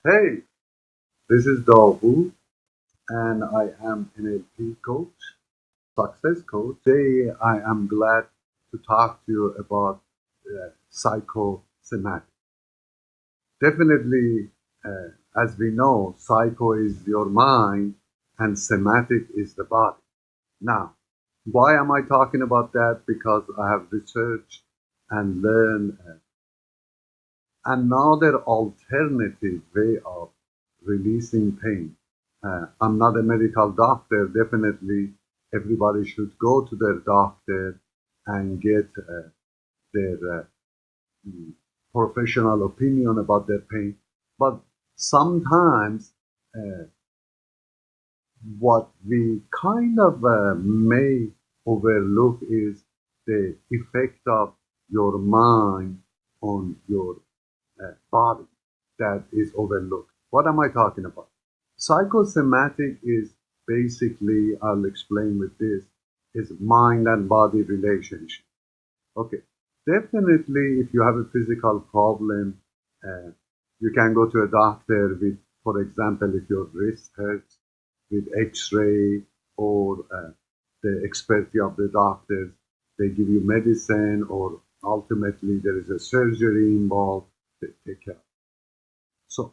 Hey, this is Dawu, and I am an NLP coach, success coach. Today, I am glad to talk to you about psychosomatic. Definitely, as we know, psycho is your mind and somatic is the body. Now, why am I talking about that? Because I have researched and learned another alternative way of releasing pain. I'm not a medical doctor. Definitely, everybody should go to their doctor and get their professional opinion about their pain. But sometimes, uh, what we kind of may overlook is the effect of your mind on your body that is overlooked. What am I talking about? Psychosomatic is basically, I'll explain with this, is mind and body relationship. Okay, definitely if you have a physical problem, uh, you can go to a doctor with, for example, if your wrist hurts, with x-ray or the expertise of the doctors, they give you medicine or ultimately there is a surgery involved, they take care. So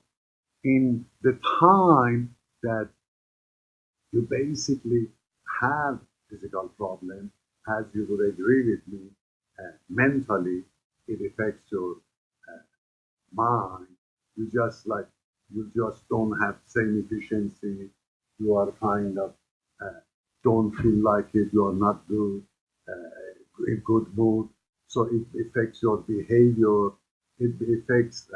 in the time that you basically have physical problem, as you would agree with me, mentally it affects your mind. You just like you just don't have same efficiency. You are kind of uh, don't feel like it. You are not good, in good mood. So it affects your behavior. It affects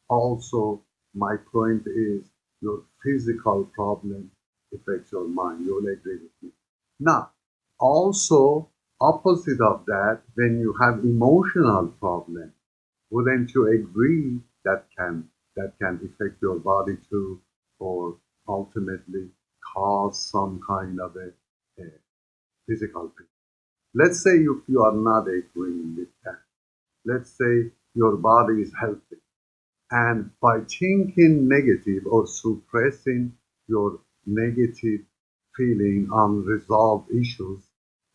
also. My point is your physical problem affects your mind. You'll agree with me. Now, also opposite of that, when you have emotional problem, wouldn't you agree that can affect your body too, or ultimately cause some kind of a physical pain? Let's say if you are not agreeing with that. Let's say your body is healthy, and by thinking negative or suppressing your negative feeling, unresolved issues,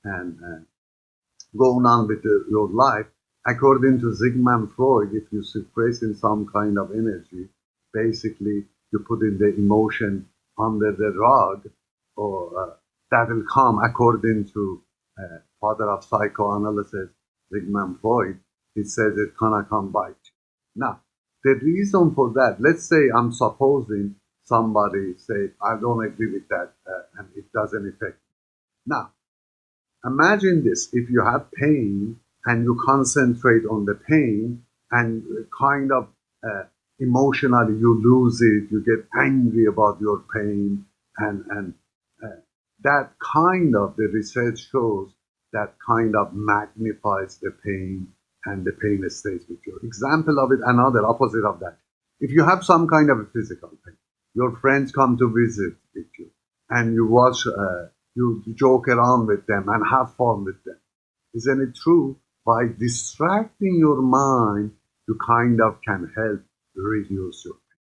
and going on with your life. According to Sigmund Freud, if you suppress in some kind of energy, basically you put in the emotion under the rug, or that will come according to father of psychoanalysis, Sigmund Freud. He says it's gonna come bite you. Now, the reason for that, let's say I'm supposing somebody say I don't agree with that, and it doesn't affect me. Now, imagine this: if you have pain and you concentrate on the pain and kind of uh, emotionally you lose it, you get angry about your pain, and uh, that kind of the research shows that kind of magnifies the pain and the pain stays with you. Example of it, another opposite of that. If you have some kind of a physical pain, your friends come to visit with you, and you joke around with them and have fun with them. Isn't it true? By distracting your mind, you kind of can help reduce your pain.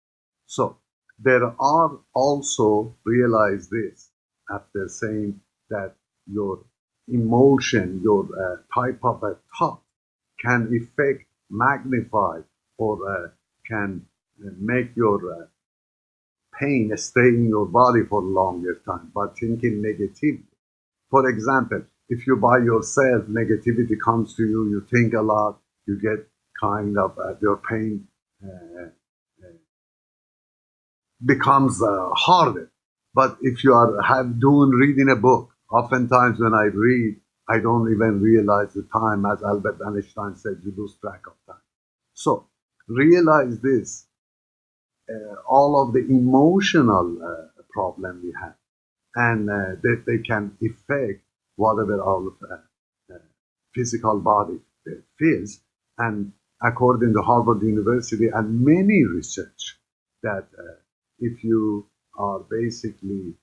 So there are also realize this after saying that your emotion, your type of a thought can affect, magnify, or can make your pain stay in your body for a longer time by thinking negatively. For example, if you by yourself, negativity comes to you, you think a lot, you get kind of your pain uh, becomes harder. But if you are doing reading a book, oftentimes when I read, I don't even realize the time. As Albert Einstein said, you lose track of time. So realize this: all of the emotional problem we have, and that they can affect whatever our physical body feels. And according to Harvard University and many research, that if you are basically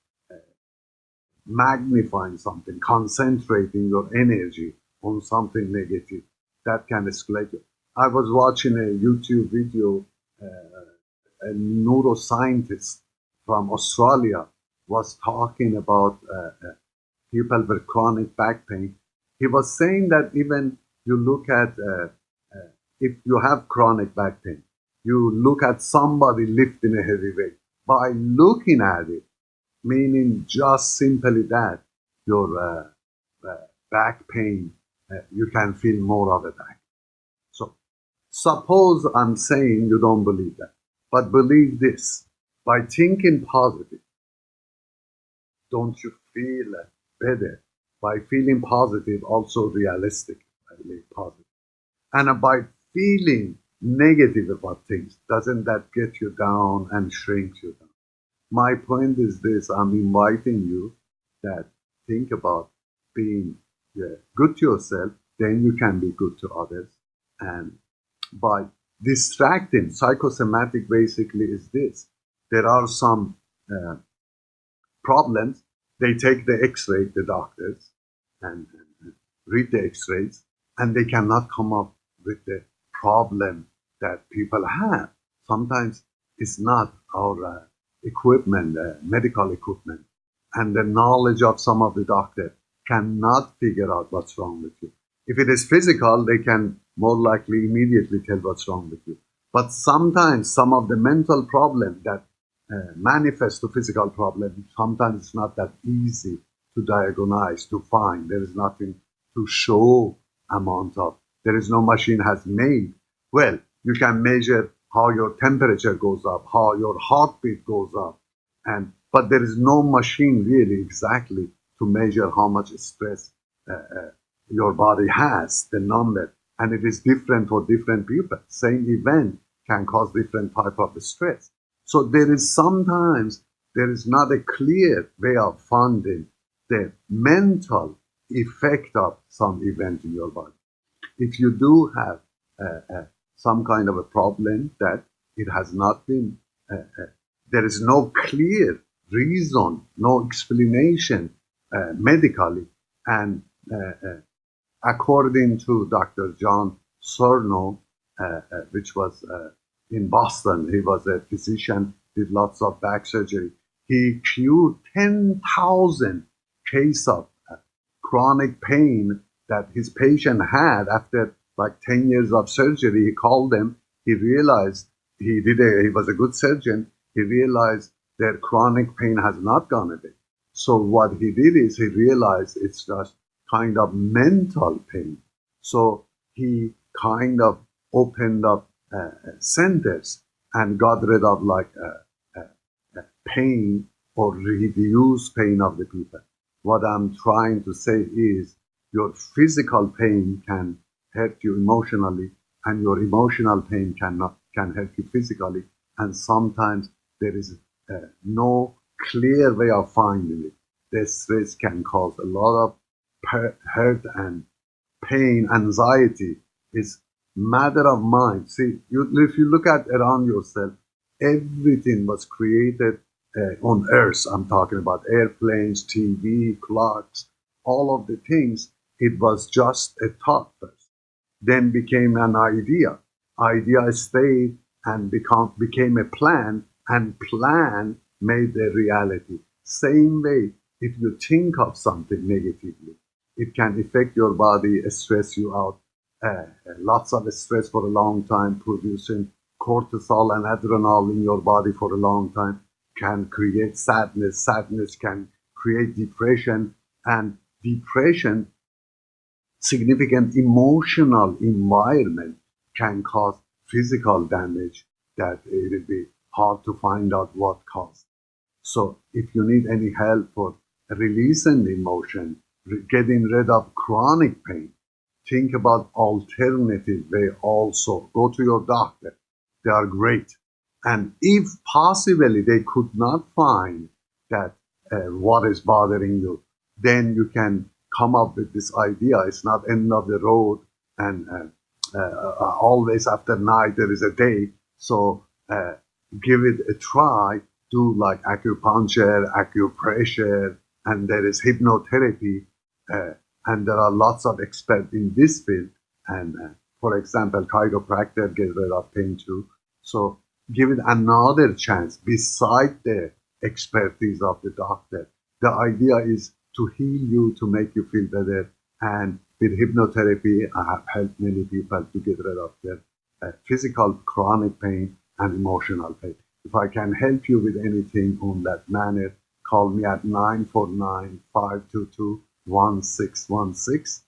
magnifying something, concentrating your energy on something negative, that can escalate you. I was watching a YouTube video a neuroscientist from Australia was talking about people with chronic back pain. He was saying that even you look at if you have chronic back pain, you look at somebody lifting a heavy weight. By looking at it, meaning just simply that, your back pain, you can feel more of a back. So suppose I'm saying you don't believe that, but believe this. By thinking positive, don't you feel better? By feeling positive, also realistic, positive. And by feeling negative about things, doesn't that get you down and shrink you down? My point is this: I'm inviting you that think about being good to yourself, then you can be good to others. And by distracting, psychosomatic basically is this: there are some problems. They take the x-ray, the doctors, and read the x-rays, and they cannot come up with the problem that people have. Sometimes it's not our equipment, medical equipment, and the knowledge of some of the doctors cannot figure out what's wrong with you. If it is physical, they can more likely immediately tell what's wrong with you. But sometimes some of the mental problems that manifest to physical problem, sometimes it's not that easy to diagnose, to find. There is nothing to show amount of. There is no machine has made. Well, you can measure how your temperature goes up, how your heartbeat goes up, but there is no machine really exactly to measure how much stress your body has, the number, and it is different for different people. Same event can cause different type of stress. So there is sometimes there is not a clear way of finding the mental effect of some event in your body. If you do have some kind of a problem that it has not been, there is no clear reason, no explanation medically, and according to Dr. John Surno, which was in Boston, he was a physician, did lots of back surgery. He cured 10,000 cases of chronic pain that his patient had after like 10 years of surgery. He called them. He realized he was a good surgeon. He realized their chronic pain has not gone away. So what he did is he realized it's just kind of mental pain. So he kind of opened up centers and got rid of like pain or reduce pain of the people. What I'm trying to say is your physical pain can hurt you emotionally, and your emotional pain can hurt you physically. And sometimes there is no clear way of finding it. The stress can cause a lot of hurt and pain, anxiety. Is matter of mind. See, if you look at around yourself, everything was created on Earth. I'm talking about airplanes, TV, clocks, all of the things. It was just a thought first, then became an idea. Idea stayed and became a plan, and plan made a reality. Same way, if you think of something negatively, it can affect your body, stress you out. Lots of stress for a long time, producing cortisol and adrenaline in your body for a long time can create sadness. Sadness can create depression, and depression, significant emotional environment, can cause physical damage that it will be hard to find out what caused. So if you need any help for releasing the emotion, getting rid of chronic pain, think about alternative way also. Go to your doctor. They are great. And if possibly they could not find that what is bothering you, then you can come up with this idea. It's not end of the road, and always after night there is a day. So give it a try. Do like acupuncture, acupressure, and there is hypnotherapy. And there are lots of experts in this field. And for example, chiropractor gets rid of pain too. So give it another chance beside the expertise of the doctor. The idea is to heal you, to make you feel better. And with hypnotherapy, I have helped many people to get rid of their physical chronic pain and emotional pain. If I can help you with anything on that manner, call me at 949-522-1616.